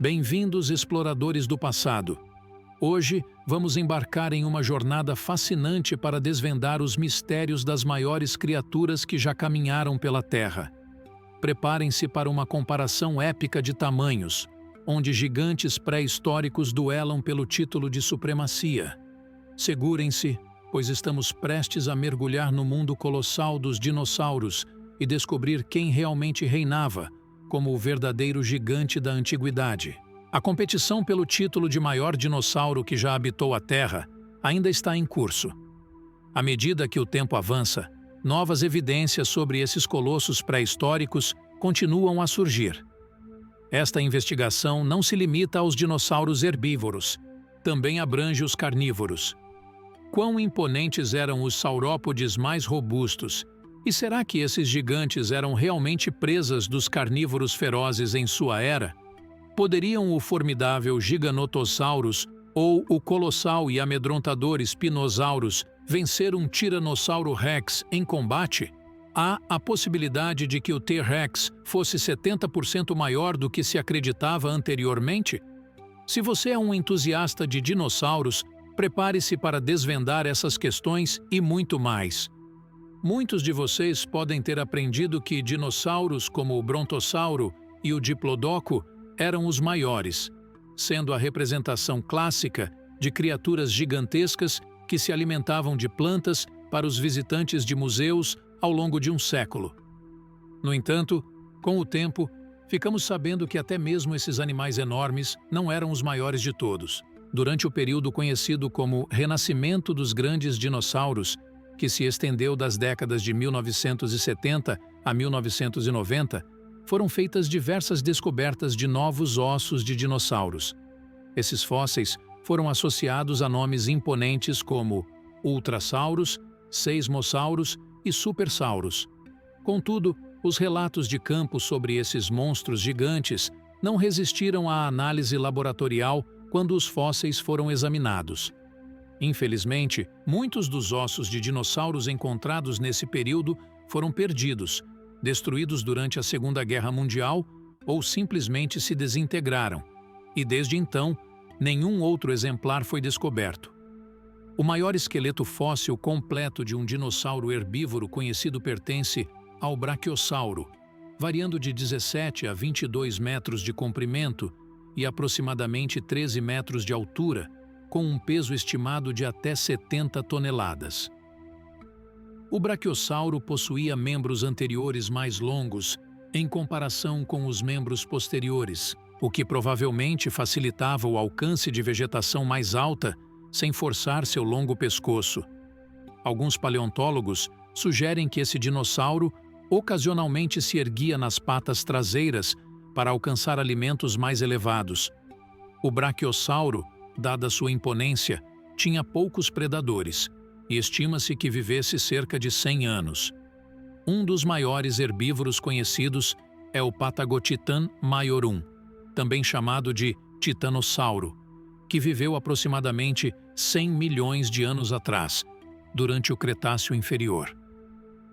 Bem-vindos, exploradores do passado. Hoje, vamos embarcar em uma jornada fascinante para desvendar os mistérios das maiores criaturas que já caminharam pela Terra. Preparem-se para uma comparação épica de tamanhos, onde gigantes pré-históricos duelam pelo título de supremacia. Segurem-se, pois estamos prestes a mergulhar no mundo colossal dos dinossauros e descobrir quem realmente reinava como o verdadeiro gigante da antiguidade. A competição pelo título de maior dinossauro que já habitou a Terra ainda está em curso. À medida que o tempo avança, novas evidências sobre esses colossos pré-históricos continuam a surgir. Esta investigação não se limita aos dinossauros herbívoros, também abrange os carnívoros. Quão imponentes eram os saurópodes mais robustos? E será que esses gigantes eram realmente presas dos carnívoros ferozes em sua era? Poderiam o formidável Giganotosaurus ou o colossal e amedrontador Spinosaurus vencer um Tiranossauro Rex em combate? Há a possibilidade de que o T-Rex fosse 70% maior do que se acreditava anteriormente? Se você é um entusiasta de dinossauros, prepare-se para desvendar essas questões e muito mais. Muitos de vocês podem ter aprendido que dinossauros como o Brontossauro e o Diplodocus eram os maiores, sendo a representação clássica de criaturas gigantescas que se alimentavam de plantas para os visitantes de museus ao longo de um século. No entanto, com o tempo, ficamos sabendo que até mesmo esses animais enormes não eram os maiores de todos. Durante o período conhecido como Renascimento dos Grandes Dinossauros, que se estendeu das décadas de 1970 a 1990, foram feitas diversas descobertas de novos ossos de dinossauros. Esses fósseis foram associados a nomes imponentes como Ultrasaurus, Seismosaurus e Supersaurus. Contudo, os relatos de campo sobre esses monstros gigantes não resistiram à análise laboratorial quando os fósseis foram examinados. Infelizmente, muitos dos ossos de dinossauros encontrados nesse período foram perdidos, destruídos durante a Segunda Guerra Mundial ou simplesmente se desintegraram, e desde então, nenhum outro exemplar foi descoberto. O maior esqueleto fóssil completo de um dinossauro herbívoro conhecido pertence ao Brachiosauro, variando de 17 a 22 metros de comprimento e aproximadamente 13 metros de altura, com um peso estimado de até 70 toneladas. O Brachiosauro possuía membros anteriores mais longos em comparação com os membros posteriores, o que provavelmente facilitava o alcance de vegetação mais alta sem forçar seu longo pescoço. Alguns paleontólogos sugerem que esse dinossauro ocasionalmente se erguia nas patas traseiras para alcançar alimentos mais elevados. O Brachiosauro, dada sua imponência, tinha poucos predadores e estima-se que vivesse cerca de 100 anos. Um dos maiores herbívoros conhecidos é o Patagotitan maiorum, também chamado de titanossauro, que viveu aproximadamente 100 milhões de anos atrás, durante o Cretáceo Inferior.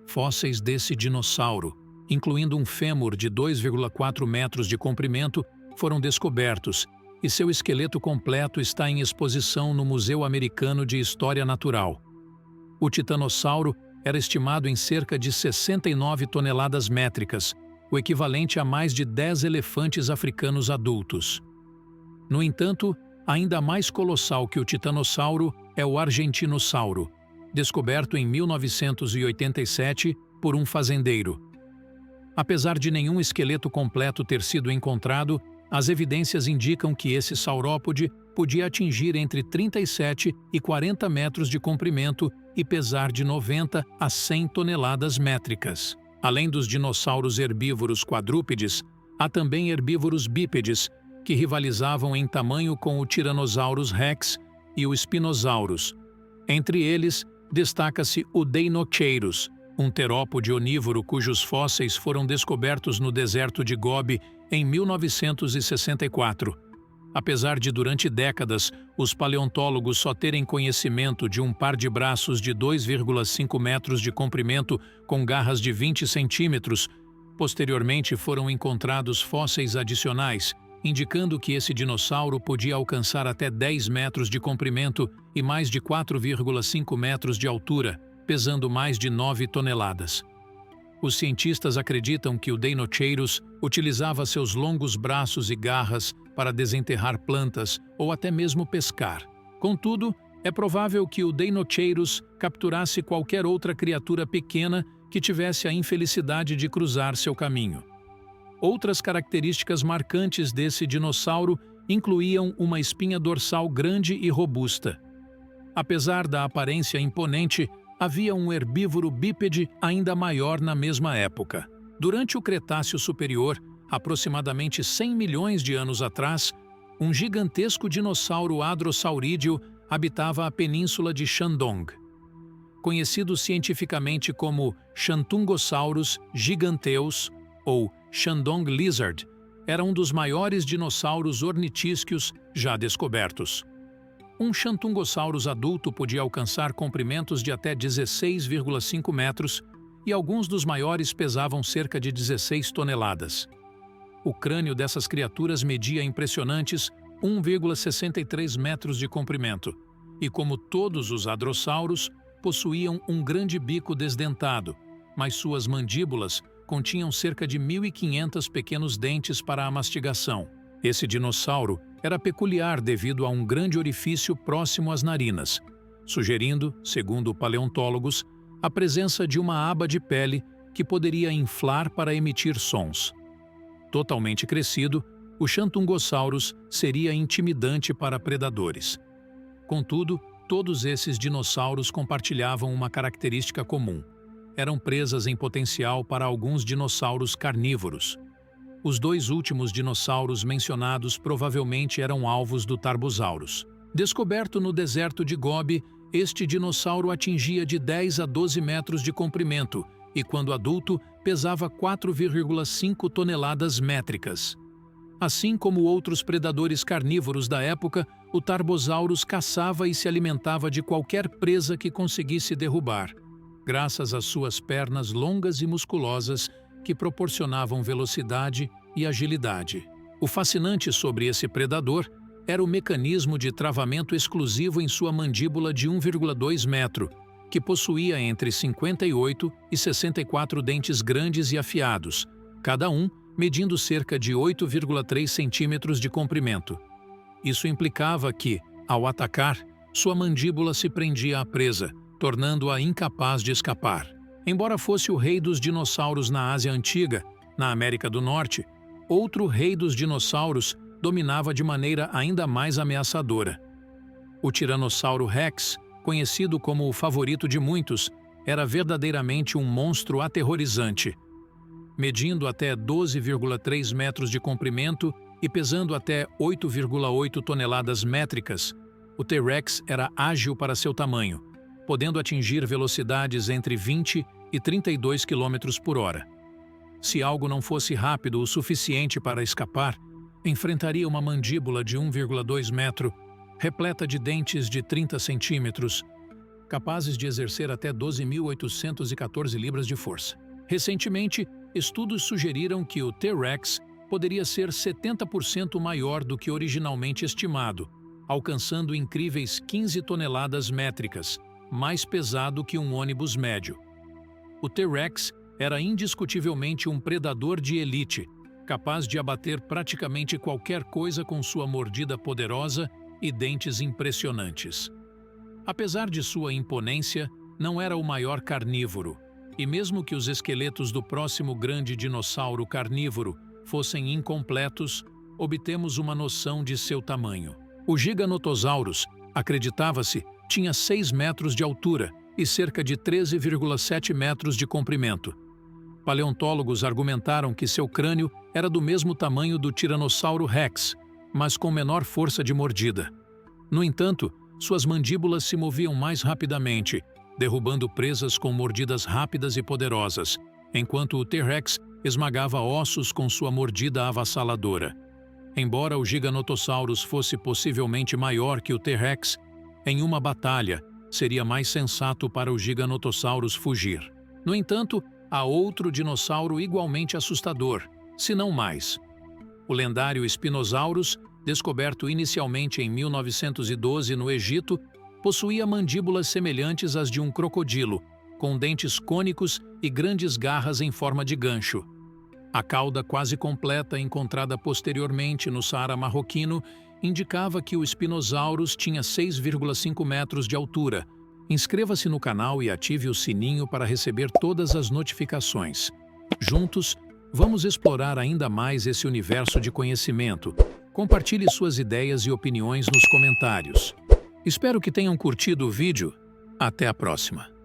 Fósseis desse dinossauro, incluindo um fêmur de 2,4 metros de comprimento, foram descobertos e seu esqueleto completo está em exposição no Museu Americano de História Natural. O titanossauro era estimado em cerca de 69 toneladas métricas, o equivalente a mais de 10 elefantes africanos adultos. No entanto, ainda mais colossal que o titanossauro é o argentinossauro, descoberto em 1987 por um fazendeiro. Apesar de nenhum esqueleto completo ter sido encontrado, as evidências indicam que esse saurópode podia atingir entre 37 e 40 metros de comprimento e pesar de 90 a 100 toneladas métricas. Além dos dinossauros herbívoros quadrúpedes, há também herbívoros bípedes, que rivalizavam em tamanho com o Tyrannosaurus Rex e o Spinosaurus. Entre eles, destaca-se o Deinocheirus, um terópode onívoro cujos fósseis foram descobertos no deserto de Gobi em 1964. Apesar de, durante décadas, os paleontólogos só terem conhecimento de um par de braços de 2,5 metros de comprimento com garras de 20 centímetros, posteriormente foram encontrados fósseis adicionais indicando que esse dinossauro podia alcançar até 10 metros de comprimento e mais de 4,5 metros de altura, pesando mais de 9 toneladas. Os cientistas acreditam que o Deinocheirus utilizava seus longos braços e garras para desenterrar plantas ou até mesmo pescar. Contudo, é provável que o Deinocheirus capturasse qualquer outra criatura pequena que tivesse a infelicidade de cruzar seu caminho. Outras características marcantes desse dinossauro incluíam uma espinha dorsal grande e robusta. Apesar da aparência imponente, havia um herbívoro bípede ainda maior na mesma época. Durante o Cretáceo Superior, aproximadamente 100 milhões de anos atrás, um gigantesco dinossauro hadrossaurídeo habitava a península de Shandong. Conhecido cientificamente como Shantungosaurus giganteus ou Shandong lizard, era um dos maiores dinossauros ornitísquios já descobertos. Um Shantungosaurus adulto podia alcançar comprimentos de até 16,5 metros e alguns dos maiores pesavam cerca de 16 toneladas. O crânio dessas criaturas media impressionantes 1,63 metros de comprimento e, como todos os hadrossauros, possuíam um grande bico desdentado, mas suas mandíbulas continham cerca de 1.500 pequenos dentes para a mastigação. Esse dinossauro era peculiar devido a um grande orifício próximo às narinas, sugerindo, segundo paleontólogos, a presença de uma aba de pele que poderia inflar para emitir sons. Totalmente crescido, o Shantungosaurus seria intimidante para predadores. Contudo, todos esses dinossauros compartilhavam uma característica comum. Eram presas em potencial para alguns dinossauros carnívoros. Os dois últimos dinossauros mencionados provavelmente eram alvos do Tarbosaurus. Descoberto no deserto de Gobi, este dinossauro atingia de 10 a 12 metros de comprimento e, quando adulto, pesava 4,5 toneladas métricas. Assim como outros predadores carnívoros da época, o Tarbosaurus caçava e se alimentava de qualquer presa que conseguisse derrubar, graças às suas pernas longas e musculosas que proporcionavam velocidade e agilidade. O fascinante sobre esse predador era o mecanismo de travamento exclusivo em sua mandíbula de 1,2 metro, que possuía entre 58 e 64 dentes grandes e afiados, cada um medindo cerca de 8,3 centímetros de comprimento. Isso implicava que, ao atacar, sua mandíbula se prendia à presa, tornando-a incapaz de escapar. Embora fosse o rei dos dinossauros na Ásia Antiga, na América do Norte, outro rei dos dinossauros dominava de maneira ainda mais ameaçadora. O Tiranossauro Rex, conhecido como o favorito de muitos, era verdadeiramente um monstro aterrorizante. Medindo até 12,3 metros de comprimento e pesando até 8,8 toneladas métricas, o T-Rex era ágil para seu tamanho, podendo atingir velocidades entre 20 e 32 km por hora. Se algo não fosse rápido o suficiente para escapar, enfrentaria uma mandíbula de 1,2 metro, repleta de dentes de 30 centímetros, capazes de exercer até 12.814 libras de força. Recentemente, estudos sugeriram que o T-Rex poderia ser 70% maior do que originalmente estimado, alcançando incríveis 15 toneladas métricas, mais pesado que um ônibus médio. O T-Rex era indiscutivelmente um predador de elite, capaz de abater praticamente qualquer coisa com sua mordida poderosa e dentes impressionantes. Apesar de sua imponência, não era o maior carnívoro, e mesmo que os esqueletos do próximo grande dinossauro carnívoro fossem incompletos, obtemos uma noção de seu tamanho. O Giganotosaurus, acreditava-se, tinha 6 metros de altura e cerca de 13,7 metros de comprimento. Paleontólogos argumentaram que seu crânio era do mesmo tamanho do Tiranossauro Rex, mas com menor força de mordida. No entanto, suas mandíbulas se moviam mais rapidamente, derrubando presas com mordidas rápidas e poderosas, enquanto o T-Rex esmagava ossos com sua mordida avassaladora. Embora o Giganotosaurus fosse possivelmente maior que o T-Rex, em uma batalha, seria mais sensato para o Giganotosaurus fugir. No entanto, há outro dinossauro igualmente assustador, se não mais. O lendário Spinosaurus, descoberto inicialmente em 1912 no Egito, possuía mandíbulas semelhantes às de um crocodilo, com dentes cônicos e grandes garras em forma de gancho. A cauda quase completa, encontrada posteriormente no Saara marroquino, indicava que o Spinosaurus tinha 6,5 metros de altura. Inscreva-se no canal e ative o sininho para receber todas as notificações. Juntos, vamos explorar ainda mais esse universo de conhecimento. Compartilhe suas ideias e opiniões nos comentários. Espero que tenham curtido o vídeo. Até a próxima!